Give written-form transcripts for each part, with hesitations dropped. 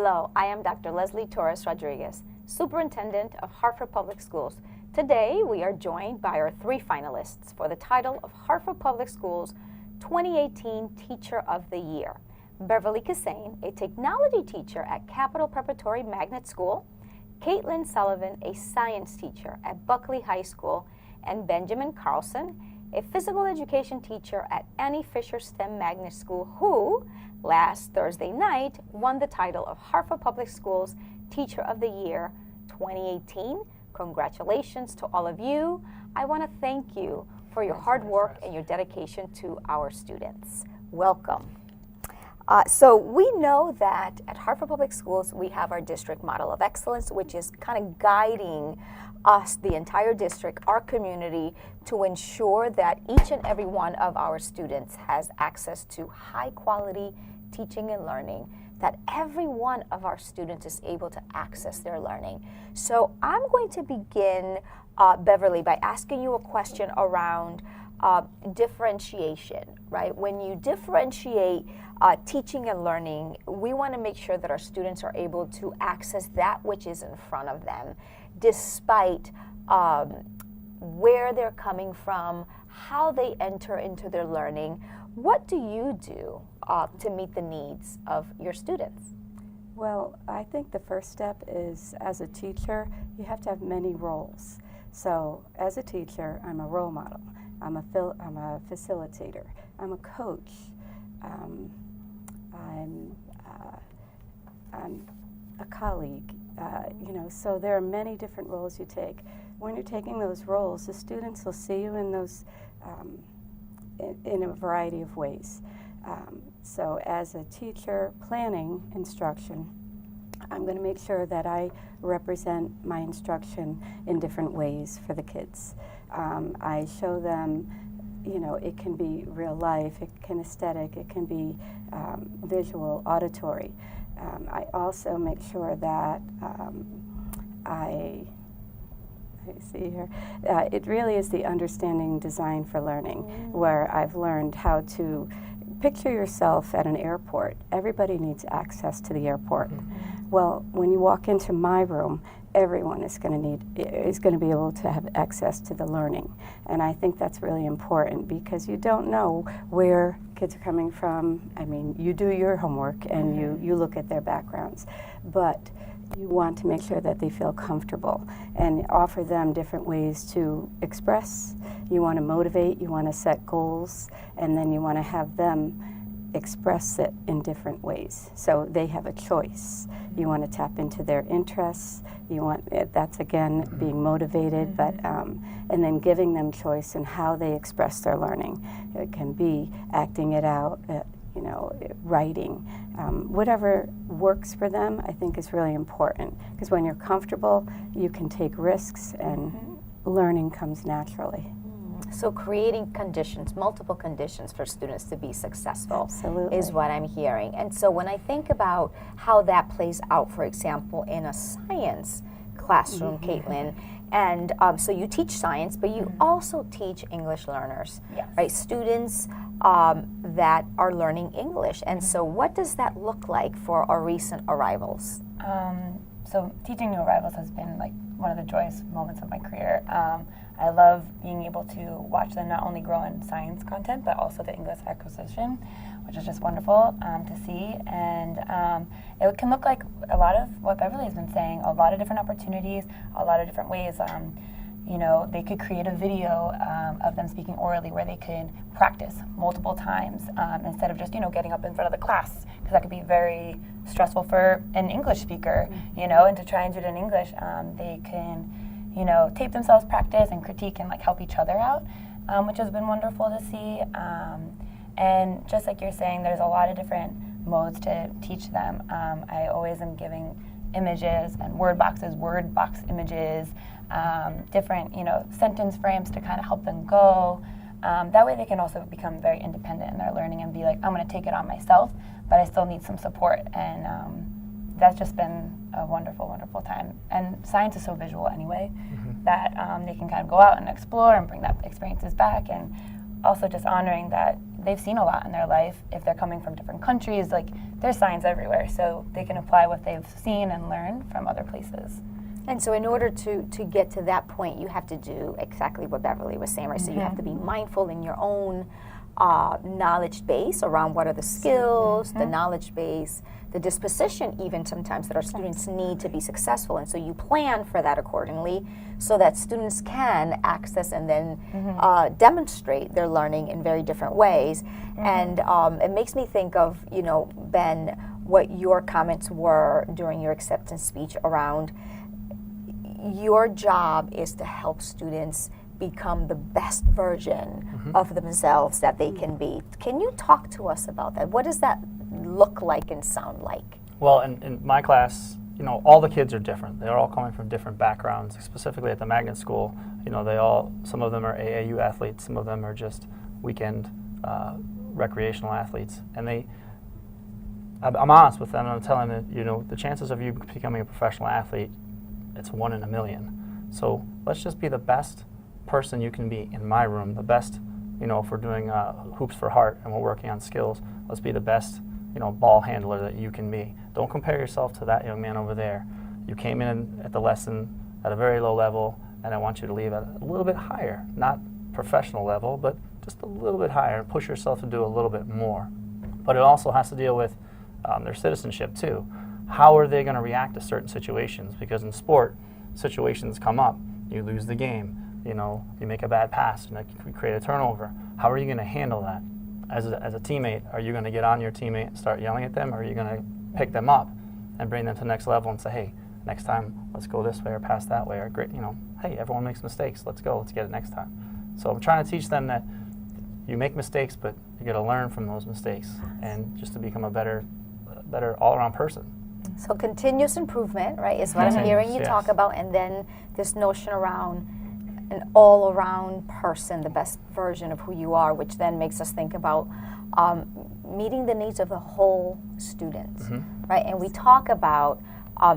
Hello, I am Dr. Leslie Torres Rodriguez, Superintendent of Hartford Public Schools. Today, we are joined by our 3 finalists for the title of Hartford Public Schools 2018 Teacher of the Year. Beverly Cassane, a technology teacher at Capital Preparatory Magnet School, Caitlin Sullivan, a science teacher at Buckley High School, and Benjamin Carlson, a physical education teacher at Annie Fisher STEM Magnet School, who, last Thursday night, won the title of Hartford Public Schools Teacher of the Year 2018. Congratulations to all of you. I want to thank you for your hard work and your dedication to our students. Welcome. So we know that at Hartford Public Schools, we have our district model of excellence, which is kind of guiding us, the entire district, our community, to ensure that each and every one of our students has access to high quality teaching and learning, that every one of our students is able to access their learning. So I'm going to begin, Beverly, by asking you a question around differentiation, right? When you differentiate teaching and learning, we want to make sure that our students are able to access that which is in front of them, despite where they're coming from, how they enter into their learning. What do you do to meet the needs of your students? Well, I think the first step is, as a teacher, you have to have many roles. So as a teacher, I'm a role model. I'm a facilitator. I'm a coach. I'm a colleague. So there are many different roles you take. When you're taking those roles, the students will see you in those in a variety of ways. So as a teacher planning instruction, I'm going to make sure that I represent my instruction in different ways for the kids. I show them, it can be real life, it can aesthetic, it can be visual, auditory. I also make sure that it really is the understanding design for learning, where I've learned how to picture yourself at an airport. Everybody needs access to the airport. Well, when you walk into my room, everyone is going to be able to have access to the learning. And I think that's really important, because you don't know where kids are coming from. I mean, you do your homework and you look at their backgrounds, but you want to make sure that they feel comfortable and offer them different ways to express. You want to motivate, you want to set goals, and then you want to have them express it in different ways, so they have a choice. You want to tap into their interests. That's again being motivated, but and then giving them choice in how they express their learning. It can be acting it out, writing, whatever works for them. I think is really important, because when you're comfortable, you can take risks, and learning comes naturally. So creating conditions, multiple conditions for students to be successful. Absolutely. Is what I'm hearing. And so when I think about how that plays out, for example, in a science classroom, Caitlin, and so you teach science, but you also teach English learners, right? Students that are learning English. And so what does that look like for our recent arrivals? So teaching new arrivals has been like one of the joyous moments of my career. I love being able to watch them not only grow in science content, but also the English acquisition, which is just wonderful to see. And it can look like a lot of what Beverly has been saying, a lot of different opportunities, a lot of different ways. They could create a video of them speaking orally where they could practice multiple times instead of just, getting up in front of the class, because that could be very stressful for an English speaker, and to try and do it in English, they can tape themselves, practice, and critique, and help each other out, which has been wonderful to see. And just like you're saying, there's a lot of different modes to teach them. I always am giving images and word box images, different sentence frames to kind of help them go. That way they can also become very independent in their learning and be like, I'm going to take it on myself, but I still need some support. And that's just been a wonderful, wonderful time. And science is so visual anyway, that they can kind of go out and explore and bring that experiences back. And also just honoring that, they've seen a lot in their life. If they're coming from different countries, like there's science everywhere, so they can apply what they've seen and learned from other places. And so in order to get to that point, you have to do exactly what Beverly was saying, right? So you have to be mindful in your own knowledge base around what are the skills, the knowledge base, the disposition even sometimes that our students need to be successful. And so you plan for that accordingly so that students can access and then demonstrate their learning in very different ways. And it makes me think of, you know, Ben, what your comments were during your acceptance speech around your job is to help students become the best version of themselves that they can be. Can you talk to us about that? What does that look like and sound like? Well, in my class, you know, all the kids are different. They're all coming from different backgrounds. Specifically at the magnet school, you know, some of them are AAU athletes, some of them are just weekend recreational athletes. And I'm honest with them, and I'm telling them, you know, the chances of you becoming a professional athlete, it's 1 in a million. So let's just be the best person you can be in my room, the best, you know, if we're doing hoops for heart and we're working on skills, let's be the best, you know, ball handler that you can be. Don't compare yourself to that young man over there. You came in at the lesson at a very low level, and I want you to leave at a little bit higher, not professional level, but just a little bit higher, and push yourself to do a little bit more. But it also has to deal with their citizenship too. How are they going to react to certain situations? Because in sport, situations come up. You lose the game. You know, you make a bad pass and you create a turnover. How are you going to handle that? As a teammate, are you going to get on your teammate and start yelling at them, or are you going to pick them up and bring them to the next level and say, hey, next time let's go this way or pass that way, or great, you know, hey, everyone makes mistakes. Let's go. Let's get it next time. So I'm trying to teach them that you make mistakes, but you got to learn from those mistakes and just to become a better all-around person. So continuous improvement, right, is what I'm hearing you talk about, and then this notion around an all-around person, the best version of who you are, which then makes us think about meeting the needs of the whole student, right? And we talk about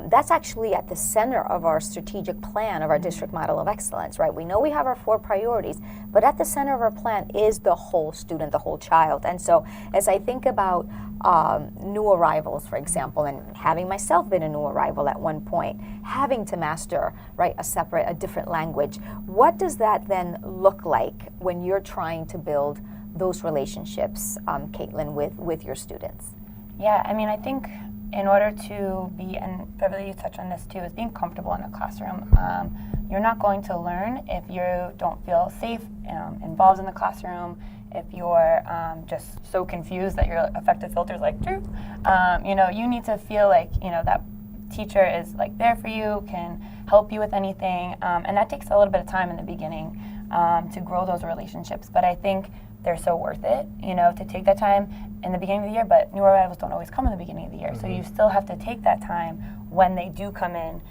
that's actually at the center of our strategic plan of our district model of excellence, right? We know we have our 4 priorities, but at the center of our plan is the whole student, the whole child. And so as I think about new arrivals, for example, and having myself been a new arrival at one point, having to master, right, a different language, what does that then look like when you're trying to build those relationships, Caitlin, with your students? Yeah, I mean, I think in order to be, and Beverly, you touched on this too, is being comfortable in a classroom. You're not going to learn if you don't feel safe, involved in the classroom, if you're just so confused that your affective filter is like, you know, you need to feel like, you know, that teacher is like there for you, can help you with anything, and that takes a little bit of time in the beginning to grow those relationships. But I think they're so worth it, you know, to take that time in the beginning of the year, but new arrivals don't always come in the beginning of the year. So you still have to take that time when they do come in,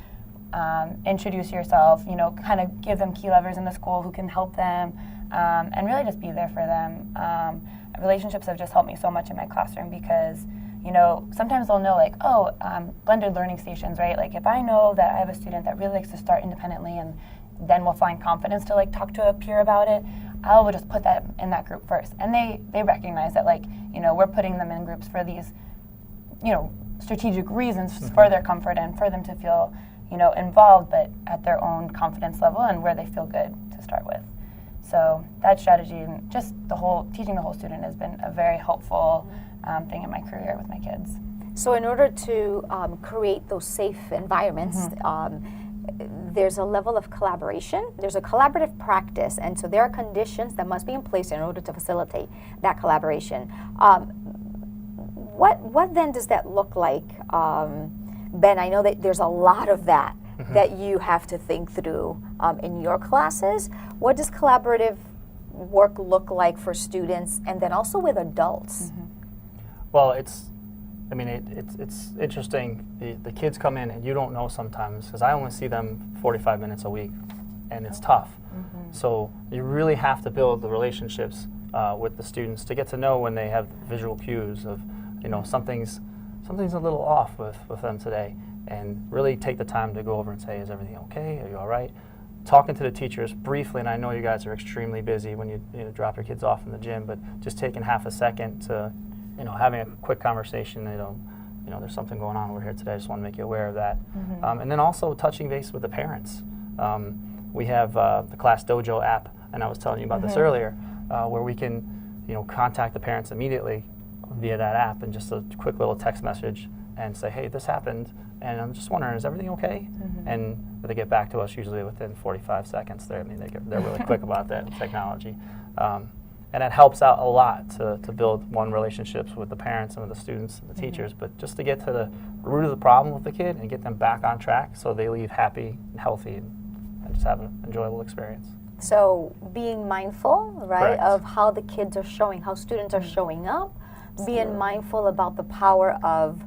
introduce yourself, you know, kind of give them key levers in the school who can help them, and really just be there for them. Relationships have just helped me so much in my classroom because, you know, sometimes they'll know like, oh, blended learning stations, right? Like if I know that I have a student that really likes to start independently and then will find confidence to like talk to a peer about it, I will just put that in that group first. And they recognize that, like, you know, we're putting them in groups for these, you know, strategic reasons for their comfort and for them to feel, you know, involved, but at their own confidence level and where they feel good to start with. So that strategy and just teaching the whole student has been a very helpful thing in my career with my kids. So in order to create those safe environments, there's a level of collaboration, there's a collaborative practice, and so there are conditions that must be in place in order to facilitate that collaboration. What then does that look like? Ben, I know that there's a lot of that that you have to think through in your classes. What does collaborative work look like for students and then also with adults? Well, it's interesting. The kids come in and you don't know sometimes, because I only see them 45 minutes a week, and it's tough. So you really have to build the relationships with the students to get to know when they have visual cues of, you know, something's a little off with them today, and really take the time to go over and say, is everything okay? Are you all right? talking to the teachers briefly, and I know you guys are extremely busy when you drop your kids off in the gym, but just taking half a second to, having a quick conversation, there's something going on over here today. I just want to make you aware of that. And then also touching base with the parents. We have the Class Dojo app, and I was telling you about this earlier, where we can, contact the parents immediately via that app and just a quick little text message and say, hey, this happened, and I'm just wondering, is everything okay? And they get back to us usually within 45 seconds. They're really quick about that technology. And it helps out a lot to build relationships with the parents and with the students and the teachers, but just to get to the root of the problem with the kid and get them back on track so they leave happy and healthy and just have an enjoyable experience. So being mindful, right, Correct. of how the kids are showing, how students are showing up, being mindful about the power of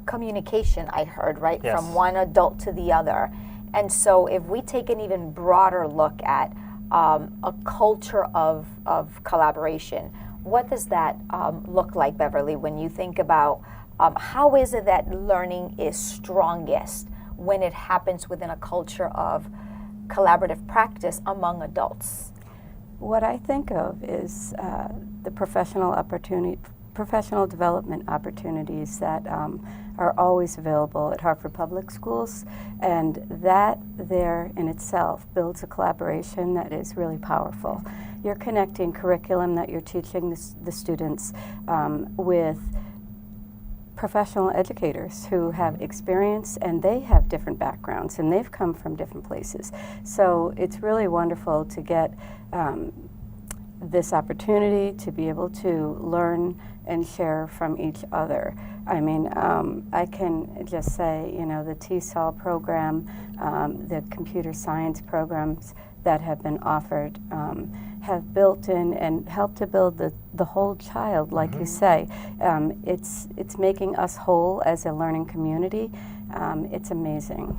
communication, I heard, right, Yes. from one adult to the other. And so if we take an even broader look at a culture of collaboration, what does that look like, Beverly, when you think about how is it that learning is strongest when it happens within a culture of collaborative practice among adults? What I think of is the professional development opportunities that are always available at Hartford Public Schools, and that there in itself builds a collaboration that is really powerful. You're connecting curriculum that you're teaching the students with professional educators who have experience, and they have different backgrounds and they've come from different places. So it's really wonderful to get this opportunity to be able to learn and share from each other. I mean, I can just say, the TESOL program, the computer science programs that have been offered have built in and helped to build the whole child, like you say. It's making us whole as a learning community. It's amazing.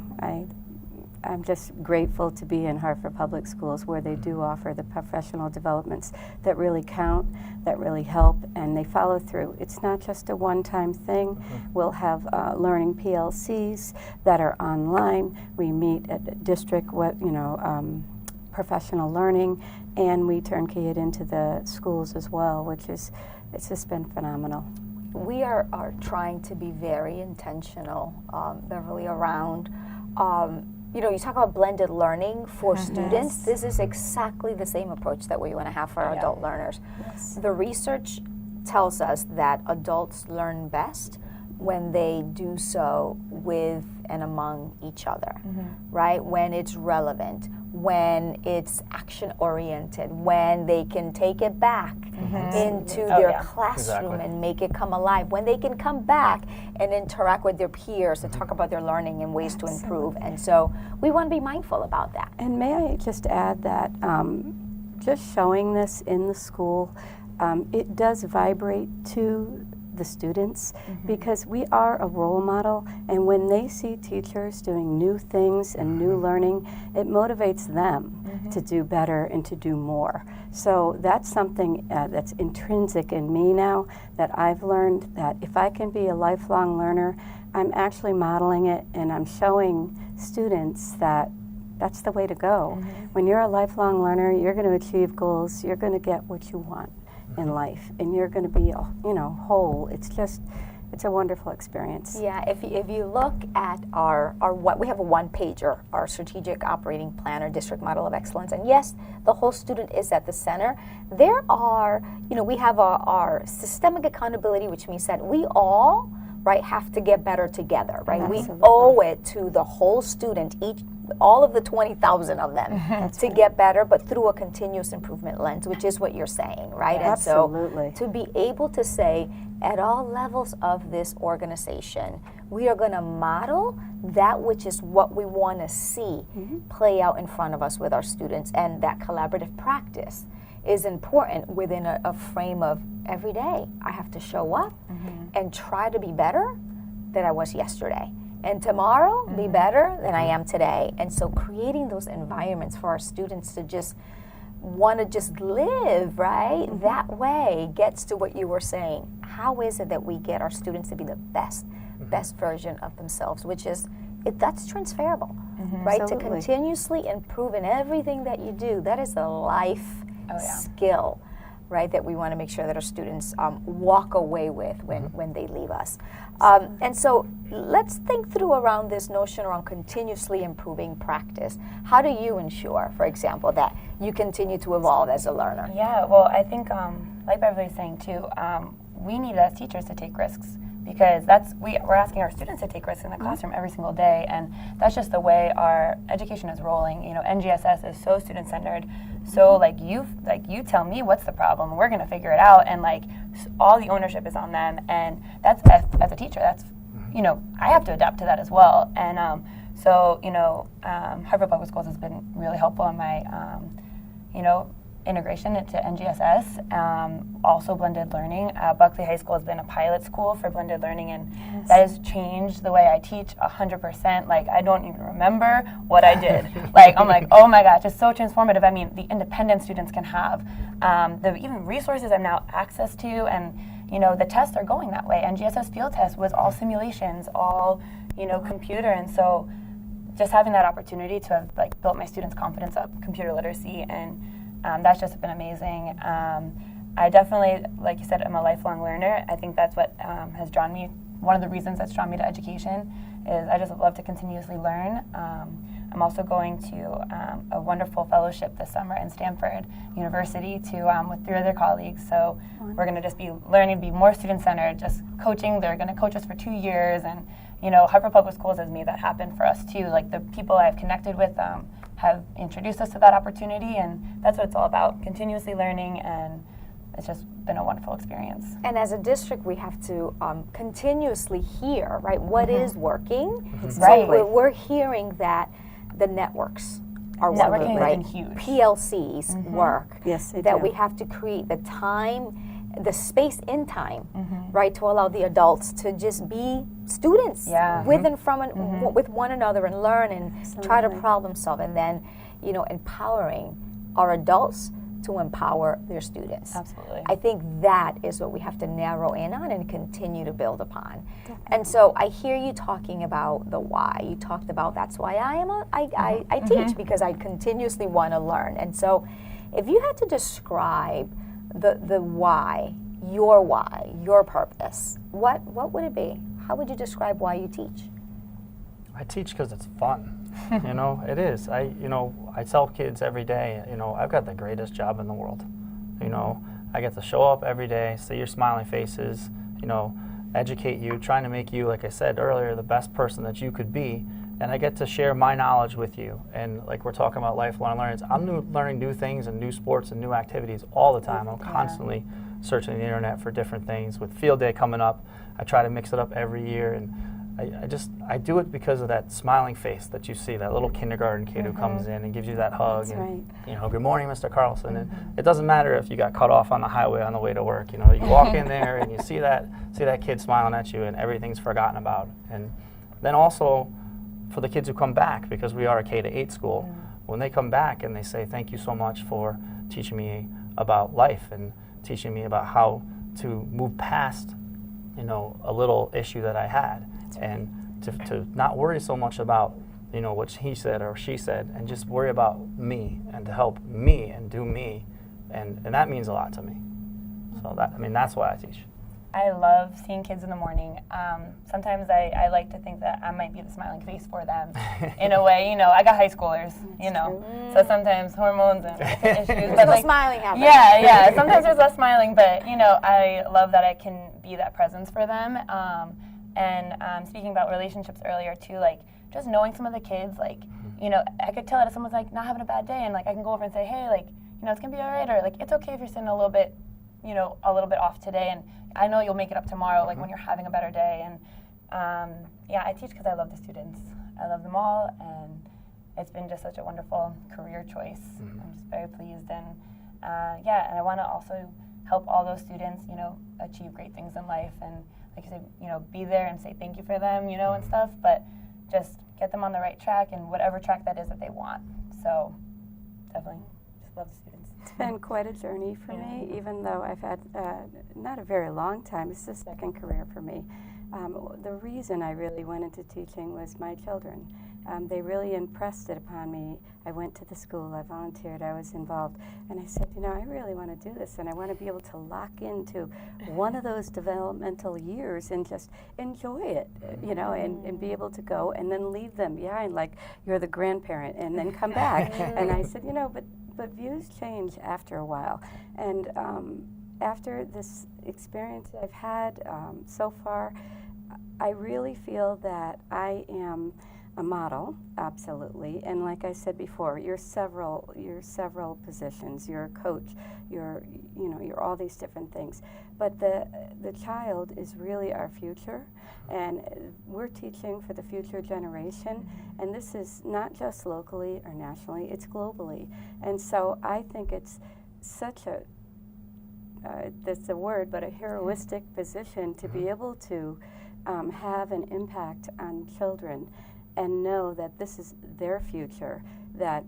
I'm just grateful to be in Hartford Public Schools, where they do offer the professional developments that really count, that really help, and they follow through. It's not just a one-time thing. We'll have learning PLCs that are online. We meet at district, professional learning, and we turnkey it into the schools as well, it's just been phenomenal. We are trying to be very intentional, Beverly, around you talk about blended learning for students. This is exactly the same approach that we want to have for our adult learners. Yes. The research tells us that adults learn best when they do so with and among each other, right? When it's relevant, when it's action-oriented, when they can take it back into their classroom and make it come alive, when they can come back and interact with their peers and talk about their learning and ways to improve. And so we want to be mindful about that. And may I just add that just showing this in the school, it does vibrate to the students, because we are a role model, and when they see teachers doing new things and new learning, it motivates them to do better and to do more. So that's something that's intrinsic in me now, that I've learned that if I can be a lifelong learner, I'm actually modeling it, and I'm showing students that that's the way to go. When you're a lifelong learner, you're going to achieve goals, you're going to get what you want in life, and you're going to be, whole. It's a wonderful experience. Yeah, if you look at our what we have a one-pager, our strategic operating plan, our district model of excellence, and yes, the whole student is at the center. There are, we have our systemic accountability, which means that we all, right, have to get better together, right? Absolutely. We owe it to the whole student, all of the 20,000 of them, to get better, but through a continuous improvement lens, which is what you're saying, right? And Absolutely. so to be able to say, at all levels of this organization, we are going to model that which is what we want to see play out in front of us with our students, and that collaborative practice is important within a frame of every day. I have to show up and try to be better than I was yesterday. And tomorrow, be better than I am today. And so creating those environments for our students to just want to just live, right? That way gets to what you were saying. How is it that we get our students to be the best version of themselves, which is that's transferable, right? Absolutely. To continuously improve in everything that you do, that is a life skill, right, that we want to make sure that our students walk away with when they leave us. And so let's think through around this notion around continuously improving practice. How do you ensure, for example, that you continue to evolve as a learner? Yeah, well, I think, like Beverly was saying too, we need as teachers to take risks, because we're asking our students to take risks in the classroom every single day, and that's just the way our education is rolling. You know, NGSS is so student-centered, so like you tell me what's the problem, we're gonna figure it out, and like all the ownership is on them, and that's as a teacher, that's, you know, I have to adapt to that as well, and so, you know, Harvard Public Schools has been really helpful in my, you know, integration into NGSS, also blended learning. Buckley High School has been a pilot school for blended learning, and that has changed the way I teach 100%. Like, I don't even remember what I did. Like, I'm like, oh my gosh, it's so transformative. I mean, the independence students can have, the even resources I've now access to, and you know, the tests are going that way. NGSS field test was all simulations, all, you know, computer, and so just having that opportunity to have like built my students' confidence up, computer literacy, and that's just been amazing. I definitely, like you said, I'm a lifelong learner. I think that's what has drawn me, one of the reasons that's drawn me to education is I just love to continuously learn. I'm also going to a wonderful fellowship this summer in Stanford University with 3 other colleagues. So we're going to just be learning to be more student-centered, just coaching. They're going to coach us for 2 years, and you know, Harvard Public Schools has made that happen for us too. Like the people I've connected with have introduced us to that opportunity, and that's what it's all about, continuously learning, and it's just been a wonderful experience. And as a district, we have to continuously hear, right, what is working. Right. So we're hearing that the networks are working, Networking right? has been huge. PLCs work. Yes, they that do. we have to create the time, the space in time, right, to allow the adults to just be students with and from with one another and learn and try to problem solve, and then, you know, empowering our adults to empower their students. Absolutely. I think that is what we have to narrow in on and continue to build upon. And so I hear you talking about the why. You talked about that's why I teach, because I continuously want to learn. And so if you had to describe the why, your purpose, what would it be? How would you describe why you teach? I teach because it's fun. You know, it is. I tell kids every day, you know, I've got the greatest job in the world. You know, I get to show up every day, see your smiling faces, you know, educate you, trying to make you, like I said earlier, the best person that you could be. And I get to share my knowledge with you. And like we're talking about lifelong learning, I'm learning new things and new sports and new activities all the time. I'm constantly searching the internet for different things. With Field Day coming up, I try to mix it up every year. And I do it because of that smiling face that you see, that little kindergarten kid who comes in and gives you that hug. That's and, you know, good morning, Mr. Carlson. And it doesn't matter if you got cut off on the highway on the way to work. You know, you walk in there and you see that kid smiling at you, and everything's forgotten about. And then also for the kids who come back, because we are a K-8 school, when they come back and they say, thank you so much for teaching me about life and teaching me about how to move past, you know, a little issue that I had. And to not worry so much about, you know, what he said or she said, and just worry about me and to help me and do me, and that means a lot to me. So that's why I teach. I love seeing kids in the morning. Sometimes I like to think that I might be the smiling face for them in a way. You know, I got high schoolers, you know, so sometimes hormones and different issues. But like, smiling happens. Yeah, sometimes there's less smiling, but you know, I love that I can be that presence for them. And speaking about relationships earlier too, like just knowing some of the kids, like, you know, I could tell that if someone's like not having a bad day, and like I can go over and say, hey, like, you know, it's gonna be all right, or like it's okay if you're sitting a little bit off today, and I know you'll make it up tomorrow, like when you're having a better day. And I teach because I love the students. I love them all, and it's been just such a wonderful career choice. I'm just very pleased, and and I want to also help all those students, you know, achieve great things in life, and like I said, you know, be there and say thank you for them, you know, and stuff, but just get them on the right track, and whatever track that is that they want. So definitely just love the students. It's been quite a journey for me, even though I've had not a very long time. It's the second career for me. The reason I really went into teaching was my children. They really impressed it upon me. I went to the school, I volunteered, I was involved, and I said, you know, I really want to do this, and I want to be able to lock into one of those developmental years and just enjoy it, you know, and be able to go and then leave them behind like you're the grandparent and then come back. And I said, you know, but views change after a while. And after this experience I've had so far, I really feel that I am a model, absolutely, and like I said before, you're several positions. You're a coach. You're all these different things. But the child is really our future, and we're teaching for the future generation. And this is not just locally or nationally; it's globally. And so I think it's such a that's a word, but a heroistic position to be able to have an impact on children and know that this is their future that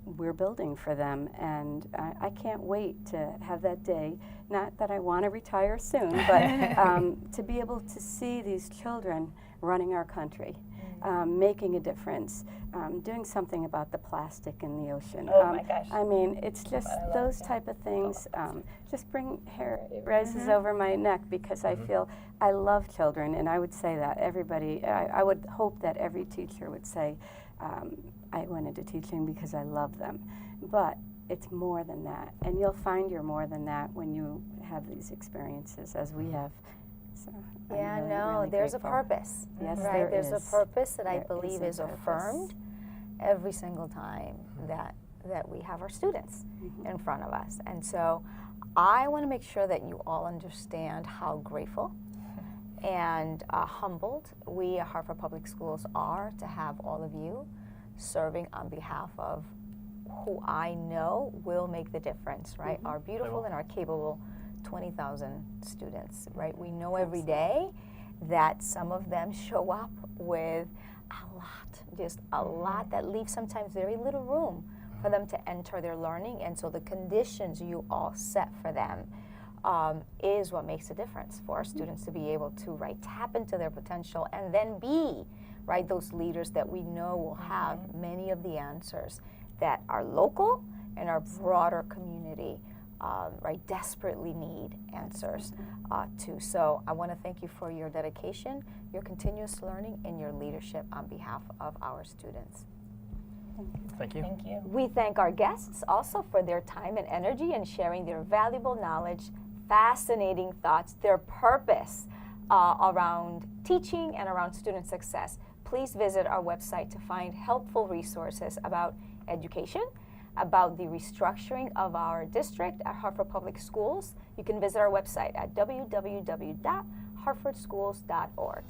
we're building for them. And I can't wait to have that day. Not that I want to retire soon, but to be able to see these children running our country, making a difference, doing something about the plastic in the ocean. Oh my gosh. I mean, it's just those type of things just bring hair rises over my neck because I feel I love children, and I would say that everybody, I would hope that every teacher would say, I went into teaching because I love them. But it's more than that, and you'll find you're more than that when you have these experiences as we have. So Yeah, I'm no, really there's grateful. a purpose. Yes, right? there There's is. a purpose that I There believe is is a purpose. affirmed every single time that we have our students in front of us. And so I want to make sure that you all understand how grateful and humbled we at Hartford Public Schools are to have all of you serving on behalf of who I know will make the difference, right? Our beautiful and our capable 20,000 students, right? We know every day that some of them show up with a lot, just a lot that leaves sometimes very little room for them to enter their learning. And so the conditions you all set for them is what makes a difference for our students to be able to, right, tap into their potential and then be, right, those leaders that we know will have many of the answers that our local and our broader community right, desperately need answers to. So I want to thank you for your dedication, your continuous learning, and your leadership on behalf of our students. Thank you. Thank you. We thank our guests also for their time and energy and sharing their valuable knowledge, fascinating thoughts, their purpose around teaching and around student success. Please visit our website to find helpful resources about education, about the restructuring of our district at Hartford Public Schools. You can visit our website at www.hartfordschools.org.